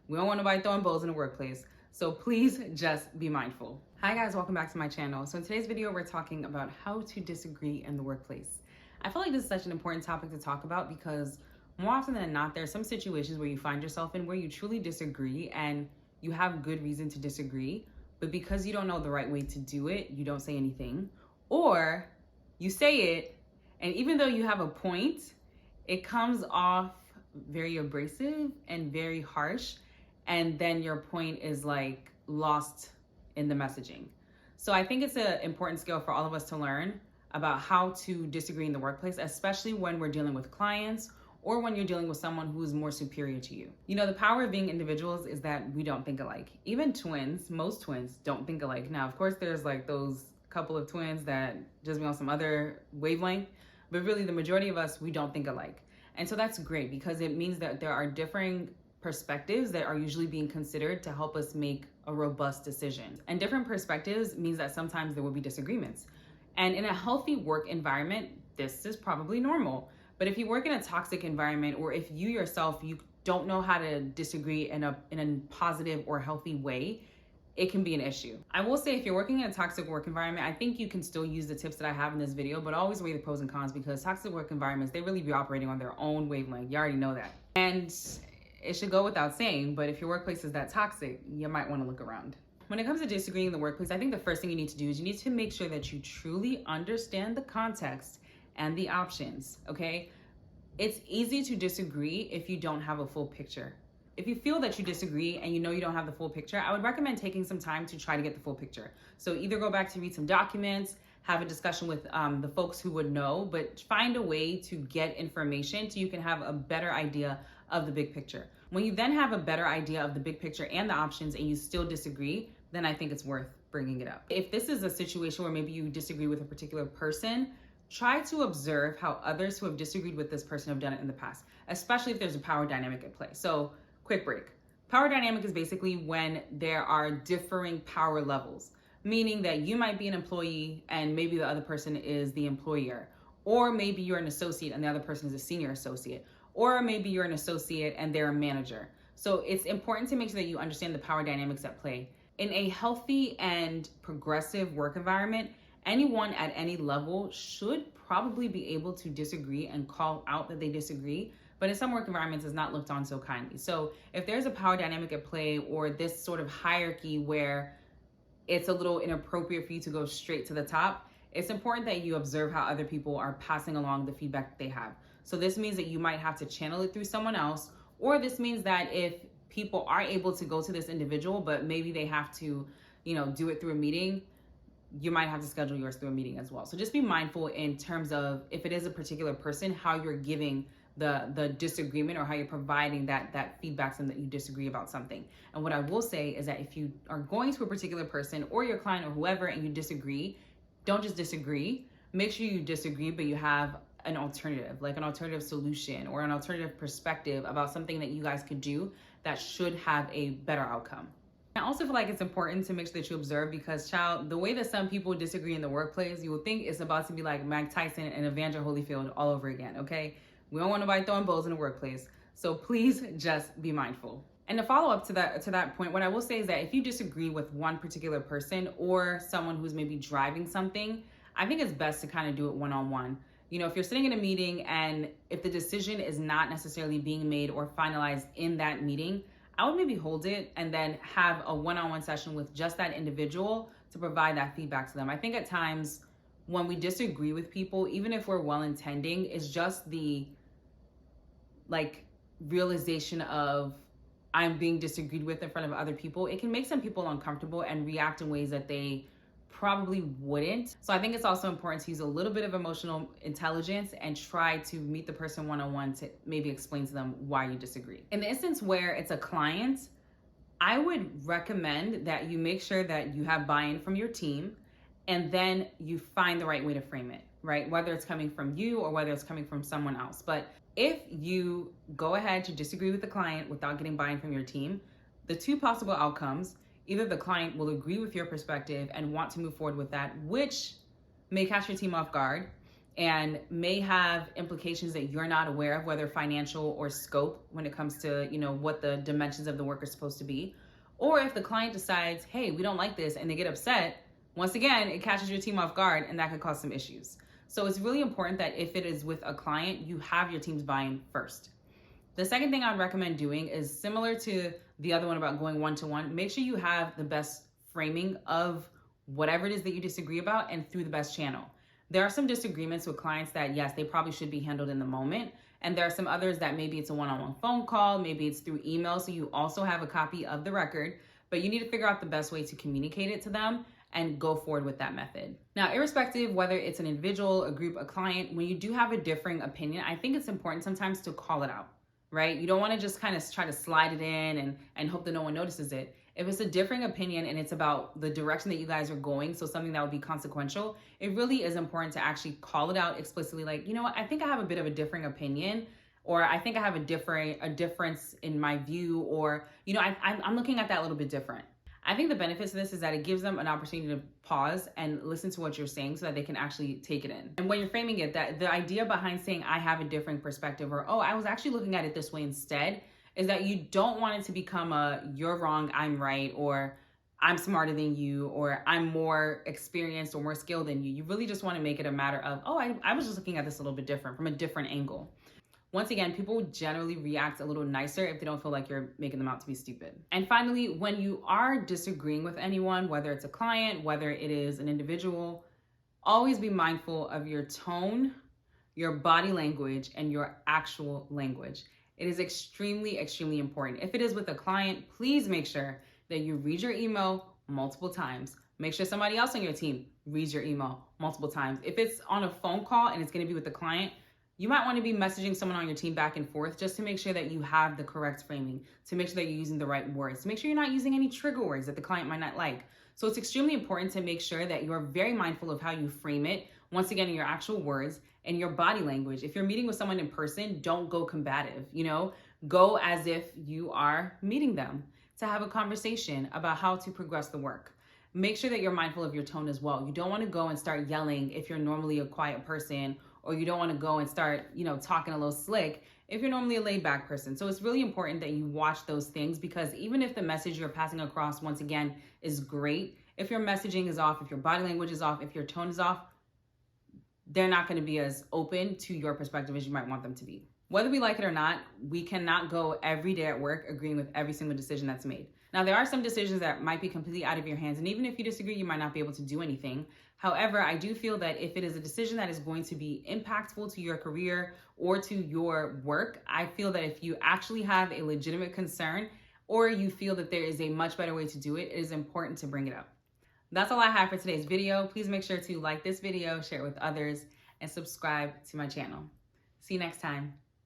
We don't want nobody throwing balls in the workplace. So please just be mindful. Hi guys, welcome back to my channel. So in today's video, we're talking about how to disagree in the workplace. I feel like this is such an important topic to talk about because more often than not, there are some situations where you find yourself in where you truly disagree and you have good reason to disagree, but because you don't know the right way to do it, you don't say anything, or you say it, and even though you have a point, it comes off very abrasive and very harsh, and then your point is like lost in the messaging. So I think it's an important skill for all of us to learn about how to disagree in the workplace, especially when we're dealing with clients or when you're dealing with someone who is more superior to you. You know, the power of being individuals is that we don't think alike. Even twins, most twins don't think alike. Now, of course, there's like those couple of twins that just be on some other wavelength, but really the majority of us, we don't think alike. And so that's great because it means that there are differing perspectives that are usually being considered to help us make a robust decision. And different perspectives means that sometimes there will be disagreements. And in a healthy work environment, this is probably normal. But if you work in a toxic environment, or if you yourself, you don't know how to disagree in a positive or healthy way, it can be an issue. I will say if you're working in a toxic work environment, I think you can still use the tips that I have in this video, but always weigh the pros and cons because toxic work environments, they really be operating on their own wavelength. You already know that. And it should go without saying, but if your workplace is that toxic, you might want to look around. When it comes to disagreeing in the workplace, I think the first thing you need to do is you need to make sure that you truly understand the context and the options, okay? It's easy to disagree if you don't have a full picture. If you feel that you disagree and you know you don't have the full picture, I would recommend taking some time to try to get the full picture. So either go back to read some documents, have a discussion with the folks who would know, but find a way to get information so you can have a better idea of the big picture. When you then have a better idea of the big picture and the options and you still disagree, then I think it's worth bringing it up. If this is a situation where maybe you disagree with a particular person, try to observe how others who have disagreed with this person have done it in the past, especially if there's a power dynamic at play. So quick break. Power dynamic is basically when there are differing power levels, meaning that you might be an employee and maybe the other person is the employer, or maybe you're an associate and the other person is a senior associate, or maybe you're an associate and they're a manager. So it's important to make sure that you understand the power dynamics at play. In a healthy and progressive work environment, anyone at any level should probably be able to disagree and call out that they disagree, but in some work environments it's not looked on so kindly. So if there's a power dynamic at play or this sort of hierarchy where it's a little inappropriate for you to go straight to the top, it's important that you observe how other people are passing along the feedback that they have. So this means that you might have to channel it through someone else, or this means that if people are able to go to this individual, but maybe they have to, do it through a meeting, you might have to schedule yours through a meeting as well. So just be mindful in terms of if it is a particular person, how you're giving the disagreement or how you're providing that feedback so that you disagree about something. And what I will say is that if you are going to a particular person or your client or whoever and you disagree, don't just disagree. Make sure you disagree, but you have an alternative, like an alternative solution or an alternative perspective about something that you guys could do that should have a better outcome. I also feel like it's important to make sure that you observe because, child, the way that some people disagree in the workplace, you would think it's about to be like Mike Tyson and Evander Holyfield all over again, okay? We don't want nobody throwing balls in the workplace. So please just be mindful. And to follow up to that point, what I will say is that if you disagree with one particular person or someone who's maybe driving something, I think it's best to kind of do it one-on-one. If you're sitting in a meeting and if the decision is not necessarily being made or finalized in that meeting, I would maybe hold it and then have a one-on-one session with just that individual to provide that feedback to them. I think at times when we disagree with people, even if we're well-intending, it's just the realization of I'm being disagreed with in front of other people. It can make some people uncomfortable and react in ways that they probably wouldn't. So I think it's also important to use a little bit of emotional intelligence and try to meet the person one-on-one to maybe explain to them why you disagree. In the instance where it's a client, I would recommend that you make sure that you have buy-in from your team and then you find the right way to frame it, right? Whether it's coming from you or whether it's coming from someone else. But if you go ahead to disagree with the client without getting buy-in from your team, the two possible outcomes, either the client will agree with your perspective and want to move forward with that, which may catch your team off guard, and may have implications that you're not aware of, whether financial or scope when it comes to, what the dimensions of the work are supposed to be. Or if the client decides, hey, we don't like this, and they get upset, once again, it catches your team off guard, and that could cause some issues. So it's really important that if it is with a client, you have your team's buy-in first. The second thing I'd recommend doing is similar to the other one about going one-to-one. Make sure you have the best framing of whatever it is that you disagree about and through the best channel. There are some disagreements with clients that, yes, they probably should be handled in the moment. And there are some others that maybe it's a one-on-one phone call, maybe it's through email, so you also have a copy of the record, but you need to figure out the best way to communicate it to them and go forward with that method. Now, irrespective whether it's an individual, a group, a client, when you do have a differing opinion, I think it's important sometimes to call it out, right? You don't want to just kind of try to slide it in and hope that no one notices it. If it's a differing opinion and it's about the direction that you guys are going, so something that would be consequential, it really is important to actually call it out explicitly, like, you know what, I think I have a bit of a differing opinion, or I think I have a difference in my view, or, I'm looking at that a little bit different. I think the benefits of this is that it gives them an opportunity to pause and listen to what you're saying so that they can actually take it in. And when you're framing it, that the idea behind saying I have a different perspective, or, oh, I was actually looking at it this way instead, is that you don't want it to become a you're wrong, I'm right, or I'm smarter than you, or I'm more experienced or more skilled than you. You really just want to make it a matter of, oh, I was just looking at this a little bit different, from a different angle. Once again, people generally react a little nicer if they don't feel like you're making them out to be stupid. And finally, when you are disagreeing with anyone, whether it's a client, whether it is an individual, always be mindful of your tone, your body language, and your actual language. It is extremely, extremely important. If it is with a client, please make sure that you read your email multiple times. Make sure somebody else on your team reads your email multiple times. If it's on a phone call and it's going to be with the client, you might want to be messaging someone on your team back and forth just to make sure that you have the correct framing, to make sure that you're using the right words, to make sure you're not using any trigger words that the client might not like. So it's extremely important to make sure that you're very mindful of how you frame it, once again, in your actual words and your body language. If you're meeting with someone in person, don't go combative, go as if you are meeting them to have a conversation about how to progress the work. Make sure that you're mindful of your tone as well. You don't want to go and start yelling if you're normally a quiet person, or you don't want to go and start, talking a little slick if you're normally a laid back person. So it's really important that you watch those things, because even if the message you're passing across, once again, is great, if your messaging is off, if your body language is off, if your tone is off, they're not going to be as open to your perspective as you might want them to be. Whether we like it or not, we cannot go every day at work agreeing with every single decision that's made. Now, there are some decisions that might be completely out of your hands, and even if you disagree, you might not be able to do anything. However, I do feel that if it is a decision that is going to be impactful to your career or to your work, I feel that if you actually have a legitimate concern, or you feel that there is a much better way to do it, it is important to bring it up. That's all I have for today's video. Please make sure to like this video, share it with others, and subscribe to my channel. See you next time.